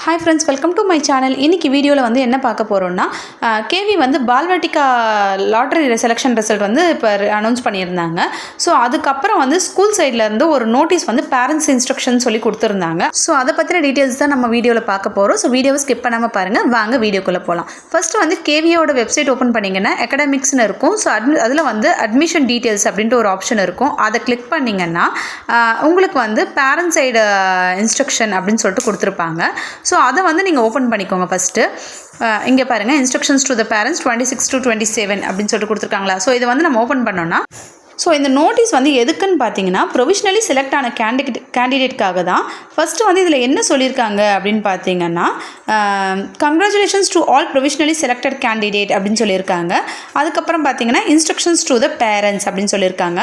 Hi friends, welcome to my channel. இன்னைக்கு வீடியோல வந்து என்ன பார்க்க போறோம்னா கேவி வந்து பால்வட்டிகா லாட்டரி செலக்ஷன் ரிசல்ட் வந்து இப்போ அனௌன்ஸ் பண்ணியிருந்தாங்க. ஸோ அதுக்கப்புறம் வந்து ஸ்கூல் சைட்ல இருந்து ஒரு நோட்டீஸ் வந்து பேரண்ட்ஸ் இன்ஸ்ட்ரக்ஷன் சொல்லி கொடுத்துருந்தாங்க. ஸோ அதை பற்றின டீட்டெயில்ஸ் தான் நம்ம வீடியோவில் பார்க்க போகிறோம். ஸோ வீடியோவை ஸ்கிப் பண்ணாமல் பாருங்கள். வாங்க வீடியோக்குள்ளே போகலாம். ஃபர்ஸ்ட் வந்து கேவியோட வெப்சைட் ஓப்பன் பண்ணிங்கன்னா அகாடமிக்ஸ்னு இருக்கும். ஸோ அதில் வந்து அட்மிஷன் டீட்டெயில்ஸ் அப்படின்ட்டு ஒரு ஆப்ஷன் இருக்கும். அதை கிளிக் பண்ணிங்கன்னா உங்களுக்கு வந்து பேரண்ட் சைடு இன்ஸ்ட்ரக்ஷன் அப்படின்னு சொல்லிட்டு கொடுத்துருப்பாங்க. ஸோ அதை வந்து நீங்கள் ஓப்பன் பண்ணிக்கோங்க. ஃபஸ்ட்டு இங்கே பாருங்கள், instructions to the parents 26 to 27 அப்படின்னு சொல்லிட்டு கொடுத்துருக்காங்களா. ஸோ இதை வந்து நம்ம ஓப்பன் பண்ணோன்னா இந்த நோட்டீஸ் வந்து எதுக்குன்னு பார்த்தீங்கன்னா ப்ரொவிஷ்னலி செலக்ட் ஆன கேண்டிடேட்காக தான். ஃபஸ்ட்டு வந்து இதில் என்ன சொல்லியிருக்காங்க அப்படின்னு பார்த்தீங்கன்னா congratulations to all provisionally selected candidate அப்படின்னு சொல்லியிருக்காங்க. அதுக்கப்புறம் பார்த்தீங்கன்னா இன்ஸ்ட்ரக்ஷன்ஸ் டு த பேரண்ட்ஸ் அப்படின்னு சொல்லியிருக்காங்க.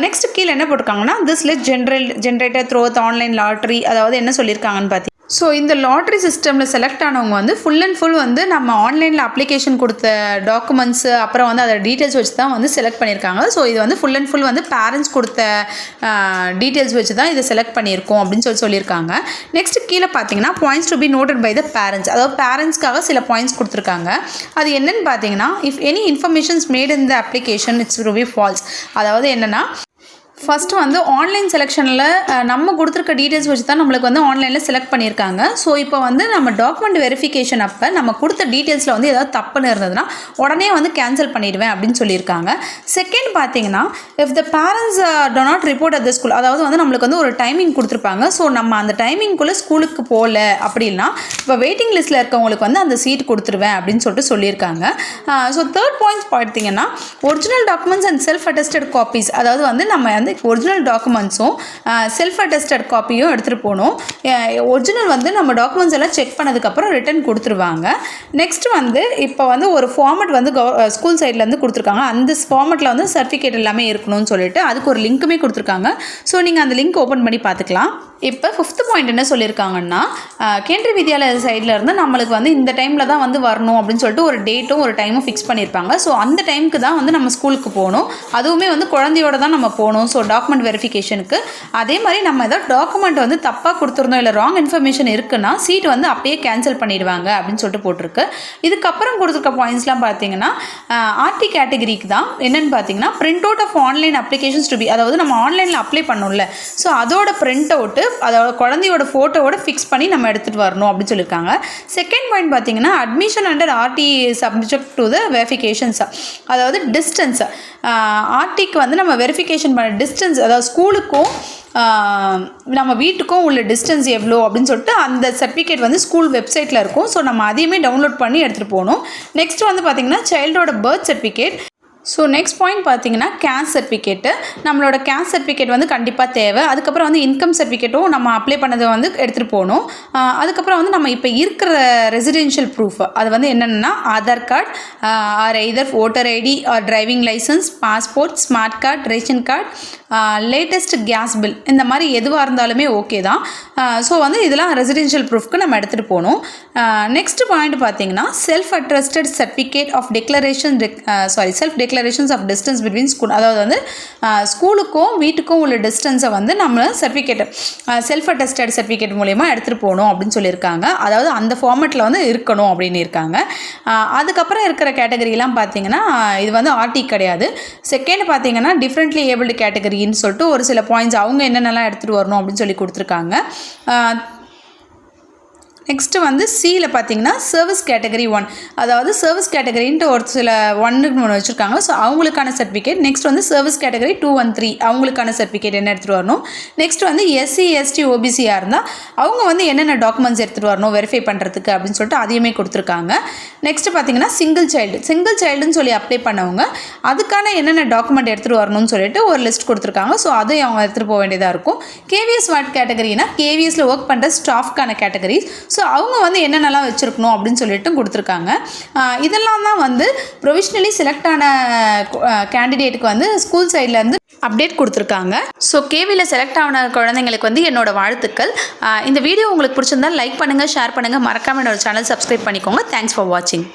நெக்ஸ்ட் கீழே என்ன போட்டிருக்காங்கன்னா this list generated through online lottery. அதாவது என்ன சொல்லியிருக்காங்கன்னு பார்த்தீங்கன்னா இந்த லாட்ரி சிஸ்டமில் செலக்ட் ஆனவங்க வந்து ஃபுல் அண்ட் ஃபுல் வந்து நம்ம ஆன்லைனில் அப்ளிகேஷன் கொடுத்த டாக்குமெண்ட்ஸு அப்புறம் வந்து அதோட டீட்டெயில்ஸ் வச்சு தான் வந்து செலக்ட் பண்ணியிருக்காங்க. ஸோ இது வந்து ஃபுல் அண்ட் ஃபுல் வந்து பேரண்ட்ஸ் கொடுத்த டீட்டெயில்ஸ் வச்சு தான் இதை செலக்ட் பண்ணியிருக்கோம் அப்படின்னு சொல்லியிருக்காங்க. நெக்ஸ்ட் கீழே பார்த்தீங்கன்னா points to be noted by the parents. அதாவது பேரண்ட்ஸ்க்காக சில பாயிண்ட்ஸ் கொடுத்துருக்காங்க. அது என்னன்னு பார்த்தீங்கன்னா if any informations made in the application it's to be false. அதாவது என்னென்னா ஃபஸ்ட்டு வந்து ஆன்லைன் செலெக்ஷனில் நம்ம கொடுத்துருக்க டீட்டெயில்ஸ் வச்சு தான் நம்மளுக்கு வந்து ஆன்லைனில் செலக்ட் பண்ணியிருக்காங்க. ஸோ இப்போ வந்து நம்ம டாக்குமெண்ட் வெரிஃபிகேஷன் அப்போ நம்ம கொடுத்த டீட்டெயில்ஸில் வந்து ஏதாவது தப்புன்னு இருந்ததுன்னா உடனே வந்து கேன்சல் பண்ணிடுவேன் அப்படின்னு சொல்லியிருக்காங்க. செகண்ட் பார்த்தீங்கன்னா if the parents do not report at the school. அதாவது வந்து நம்மளுக்கு வந்து ஒரு டைமிங் கொடுத்துருப்பாங்க. ஸோ நம்ம அந்த டைமிங்குள்ளே ஸ்கூலுக்கு போகல அப்படின்னா இப்போ வெயிட்டிங் லிஸ்ட்டில் இருக்கவங்களுக்கு வந்து அந்த சீட் கொடுத்துருவேன் அப்படின்னு சொல்லிட்டு சொல்லியிருக்காங்க. ஸோ தேர்ட் பாயிண்ட்ஸ் பார்த்தீங்கன்னா original documents and self attested copies. அதாவது வந்து நம்ம வந்து ஒரிஜினல் டாக்குமெண்ட்ஸும் செல்ஃப் அட்டஸ்டட் காப்பியும் எடுத்துகிட்டு போகணும். ஒரிஜினல் வந்து நம்ம டாக்குமெண்ட்ஸ் எல்லாம் செக் பண்ணதுக்கப்புறம் ரிட்டன் கொடுத்துருவாங்க. நெக்ஸ்ட் வந்து இப்போ வந்து ஒரு ஃபார்மெட் வந்து ஸ்கூல் சைட்லேருந்து கொடுத்துருக்காங்க. அந்த ஃபார்மெட்டில் வந்து சர்டிஃபிகேட் எல்லாமே இருக்கணும்னு சொல்லிட்டு அதுக்கு ஒரு லிங்க்குமே கொடுத்துருக்காங்க. ஸோ நீங்கள் அந்த லிங்க் ஓப்பன் பண்ணி பார்த்துக்கலாம். இப்போ ஃபிஃப்த் பாயிண்ட் என்ன சொல்லியிருக்காங்கன்னா கேந்திரிய வித்யாலயா சைடில் இருந்து நம்மளுக்கு வந்து இந்த டைமில் தான் வந்து வரணும் அப்படின்னு சொல்லிட்டு ஒரு டேட்டும் ஒரு டைமும் ஃபிக்ஸ் பண்ணியிருப்பாங்க. ஸோ அந்த டைமுக்கு தான் வந்து நம்ம ஸ்கூலுக்கு போகணும். அதுவுமே வந்து குழந்தையோட தான் நம்ம போகணும். ஸோ டாக்குமெண்ட் வெரிஃபிகேஷனுக்கு அதே மாதிரி நம்ம ஏதாவது டாக்குமெண்ட் வந்து தப்பாக கொடுத்துருந்தோம் இல்லை ராங் இன்ஃபர்மேஷன் இருக்குன்னா சீட் வந்து அப்படியே கேன்சல் பண்ணிடுவாங்க அப்படின்னு சொல்லிட்டு போட்டிருக்கு. இதுக்கப்புறம் கொடுத்துருக்க பாயிண்ட்ஸ்லாம் பார்த்தீங்கன்னா ஆர்டி கேட்டகரிக்கு தான். என்னென்னு பார்த்தீங்கன்னா print out of online applications to be. அதாவது நம்ம ஆன்லைனில் அப்ளை பண்ணோம்ல, ஸோ அதோட பிரிண்ட் அவுட்டு அதோட குழந்தையோட ஃபோட்டோவோட ஃபிக்ஸ் பண்ணி நம்ம எடுத்துகிட்டு வரணும் அப்படின்னு சொல்லியிருக்காங்க. செகண்ட் பாயிண்ட் பார்த்தீங்கன்னா admission under RT subject to the verifications. அதாவது டிஸ்டன்ஸ் ஆர்டிக்கு வந்து நம்ம வெரிஃபிகேஷன் பண்ண டிஸ்டன்ஸ், அதாவது ஸ்கூலுக்கும் நம்ம வீட்டுக்கும் உள்ள டிஸ்டன்ஸ் எவ்வளோ அப்படின்னு சொல்லிட்டு அந்த சர்டிஃபிகேட் வந்து ஸ்கூல் வெப்சைட்டில் இருக்கும். ஸோ நம்ம அதையுமே டவுன்லோட் பண்ணி எடுத்துகிட்டு போகணும். நெக்ஸ்ட் வந்து பார்த்திங்கன்னா சைல்டோட birth certificate. So next point பார்த்தீங்கன்னா கேஸ்ட் சர்டிஃபிகேட்டு. நம்மளோட கேஸ்ட் சர்டிஃபிகேட் வந்து கண்டிப்பாக தேவை. அதுக்கப்புறம் வந்து இன்கம் சர்டிஃபிகேட்டும் நம்ம அப்ளை பண்ணதை வந்து எடுத்துகிட்டு போகணும். அதுக்கப்புறம் வந்து நம்ம இப்போ இருக்கிற ரெசிடென்ஷியல் ப்ரூஃப் அது வந்து என்னென்னா Aadhaar card or either voter ID or driving licence, passport, smart card, ration card, latest gas bill, இந்த மாதிரி எதுவாக இருந்தாலுமே ஓகே தான். ஸோ வந்து இதெல்லாம் ரெசிடென்ஷியல் ப்ரூஃப்க்கு நம்ம எடுத்துகிட்டு போகணும். நெக்ஸ்ட் பாயிண்ட் பார்த்தீங்கன்னா self attested certificate of self declarations of distance between school. அதாவது வந்து ஸ்கூலுக்கும் வீட்டுக்கும் உள்ள டிஸ்டன்ஸை வந்து நம்ம சர்டிஃபிகேட் செல்ஃப் அட்டஸ்டட் சர்டிஃபிகேட் மூலயமா எடுத்துகிட்டு போகணும் அப்படின்னு சொல்லியிருக்காங்க. அதாவது அந்த ஃபார்மெட்டில் வந்து இருக்கணும் அப்படின்னு இருக்காங்க. அதுக்கப்புறம் இருக்கிற கேட்டகரிலாம் பார்த்தீங்கன்னா இது வந்து ஆர்டி கிடையாது. செகண்ட் பார்த்தீங்கன்னா டிஃப்ரெண்ட்லி ஏபிள்டு கேட்டகரின்னு சொல்லிட்டு ஒரு சில பாயிண்ட்ஸ் அவங்க என்னென்னலாம் எடுத்துகிட்டு வரணும் அப்படின்னு சொல்லி கொடுத்துருக்காங்க. நெக்ஸ்ட்டு வந்து சியில் பார்த்தீங்கன்னா சர்வீஸ் கேட்டகரி 1. அதாவது சர்வீஸ் கேட்டகரின்ட்டு ஒரு சில 1 வச்சுருக்காங்க. ஸோ அவங்களுக்கான சர்டிஃபிகேட். நெக்ஸ்ட் வந்து சர்வீஸ் கேட்டகரி 2 and 3 அவங்களுக்கான சர்டிஃபிகேட் என்ன எடுத்துகிட்டு வரணும். நெக்ஸ்ட் வந்து எஸ்சி எஸ்டி ஓபிசியாக இருந்தால் அவங்க வந்து என்னென்ன டாக்குமெண்ட்ஸ் எடுத்துகிட்டு வரணும் வெரிஃபை பண்ணுறதுக்கு அப்படின்னு சொல்லிட்டு அதையுமே கொடுத்துருக்காங்க. நெக்ஸ்ட்டு பார்த்தீங்கன்னா சிங்கிள் சைல்டுன்னு சொல்லி அப்ளை பண்ணவங்க அதுக்கான என்னென்ன டாக்குமெண்ட் எடுத்துகிட்டு வரணும்னு சொல்லிட்டு ஒரு லிஸ்ட் கொடுத்துருக்காங்க. ஸோ அதை அவங்க எடுத்துகிட்டு போக வேண்டியதாக இருக்கும். கேவிஎஸ் வாட் கேட்டகரினா கேவிஎஸில் ஒர்க் பண்ணுற ஸ்டாஃப்கான கேட்டகரிஸ். ஸோ அவங்க வந்து என்னென்னலாம் வச்சுருக்கணும் அப்படின்னு சொல்லிட்டு கொடுத்துருக்காங்க. இதெல்லாம் தான் வந்து ப்ரொவிஷ்னலி செலக்ட் ஆன கேண்டிடேட்டுக்கு வந்து ஸ்கூல் சைட்லேருந்து அப்டேட் கொடுத்துருக்காங்க. ஸோ கேவியில் செலக்ட் ஆன குழந்தைங்களுக்கு வந்து என்னோட வாழ்த்துக்கள். இந்த வீடியோ உங்களுக்கு பிடிச்சிருந்தால் லைக் பண்ணுங்கள், ஷேர் பண்ணுங்கள், மறக்காமல் என்னோட சேனல் சப்ஸ்கிரைப் பண்ணிக்கோங்க. தேங்க்ஸ் ஃபார் வாட்சிங்.